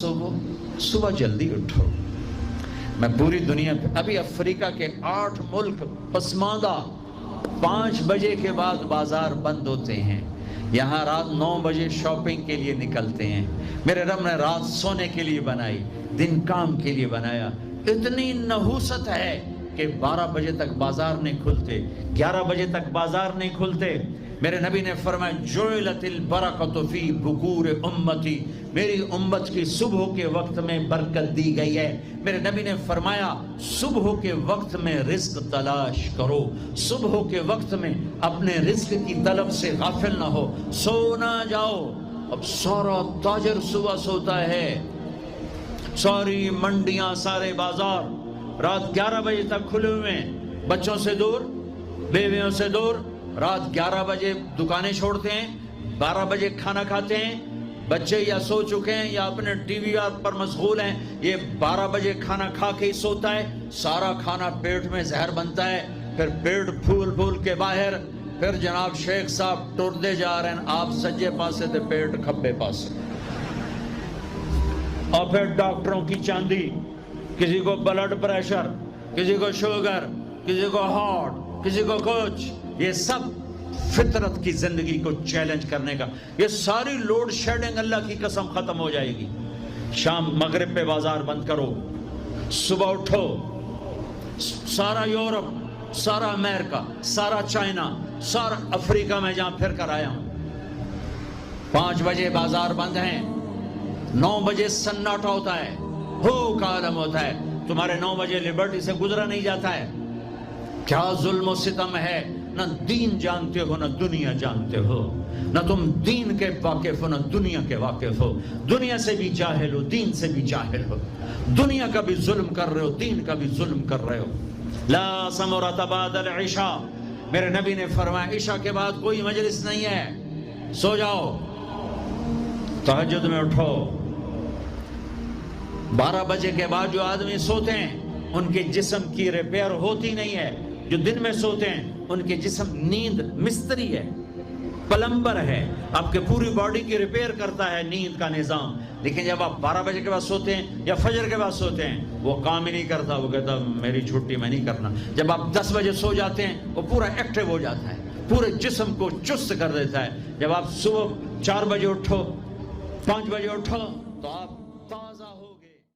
صبح جلدی اٹھو. میں پوری دنیا پہ ابھی افریقہ کے 8 ملک پسماندہ 5 بجے کے بعد بازار بند ہوتے ہیں. یہاں رات 9 بجے شاپنگ کے لیے نکلتے ہیں. میرے رب نے رات سونے کے لیے بنائی, دن کام کے لیے بنایا. اتنی نحوست ہے کہ 12 بجے تک بازار نہیں کھلتے, 11 بجے تک بازار نہیں کھلتے. میرے نبی نے فرمایا جعلت البرکۃ فی بکور امتی, میری امت کی صبح کے وقت میں برکت دی گئی ہے. میرے نبی نے فرمایا صبح کے وقت میں رزق تلاش کرو, صبح کے وقت میں اپنے رزق کی طلب سے غافل نہ ہو, سو نہ جاؤ. اب سارا تاجر صبح سوتا ہے, ساری منڈیاں سارے بازار رات 11 بجے تک کھلے ہوئے ہیں, بچوں سے دور, بیویوں سے دور. رات 11 بجے دکانیں چھوڑتے ہیں, 12 بجے کھانا کھاتے ہیں. بچے یا سو چکے ہیں یا اپنے ٹی وی پر مشغول ہیں. یہ 12 بجے کھانا کھا کے ہی سوتا ہے. سارا کھانا پیٹ میں زہر بنتا ہے, پھر پیٹ پھول پھول کے باہر. پھر جناب شیخ صاحب ٹردے جا رہے ہیں, آپ سجے پاسے تھے پیٹ کھبے پاسے. اور پھر ڈاکٹروں کی چاندی, کسی کو بلڈ پریشر, کسی کو شوگر, کسی کو ہارٹ, کسی کو کچھ. یہ سب فطرت کی زندگی کو چیلنج کرنے کا. یہ ساری لوڈ شیڈنگ اللہ کی قسم ختم ہو جائے گی. شام مغرب پہ بازار بند کرو, صبح اٹھو. سارا یورپ, سارا امریکہ, سارا چائنا, سارا افریقہ میں جہاں پھر کر آیا ہوں, 5 بجے بازار بند ہیں. 9 بجے سناٹا ہوتا ہے, ہو کا عالم ہوتا ہے. تمہارے 9 بجے لبرٹی سے گزرا نہیں جاتا ہے. کیا ظلم و ستم ہے. نہ دین جانتے ہو نہ دنیا جانتے ہو, نہ تم دین کے واقف ہو نہ دنیا کے واقف ہو. دنیا سے بھی جاہل ہو, دین سے بھی جاہل ہو. دنیا کا بھی ظلم کر رہے ہو, دین کا بھی ظلم کر رہے ہو. لا ثمرۃ بعد العشاء, میرے نبی نے فرمایا عشاء کے بعد کوئی مجلس نہیں ہے, سو جاؤ. تہجد میں اٹھو. 12 بجے کے بعد جو آدمی سوتے ہیں ان کے جسم کی ریپیئر ہوتی نہیں ہے. جو دن میں سوتے ہیں ان کے جسم, نیند مستری ہے, پلمبر ہے, آپ کے پوری باڈی کی ریپیئر کرتا ہے نیند کا نظام. لیکن جب آپ 12 بجے کے بعد سوتے ہیں یا فجر کے بعد سوتے ہیں وہ کام ہی نہیں کرتا. وہ کہتا میری چھٹی میں نہیں کرنا. جب آپ 10 بجے سو جاتے ہیں وہ پورا ایکٹیو ہو جاتا ہے, پورے جسم کو چست کر دیتا ہے. جب آپ صبح 4 بجے اٹھو, 5 بجے اٹھو تو آپ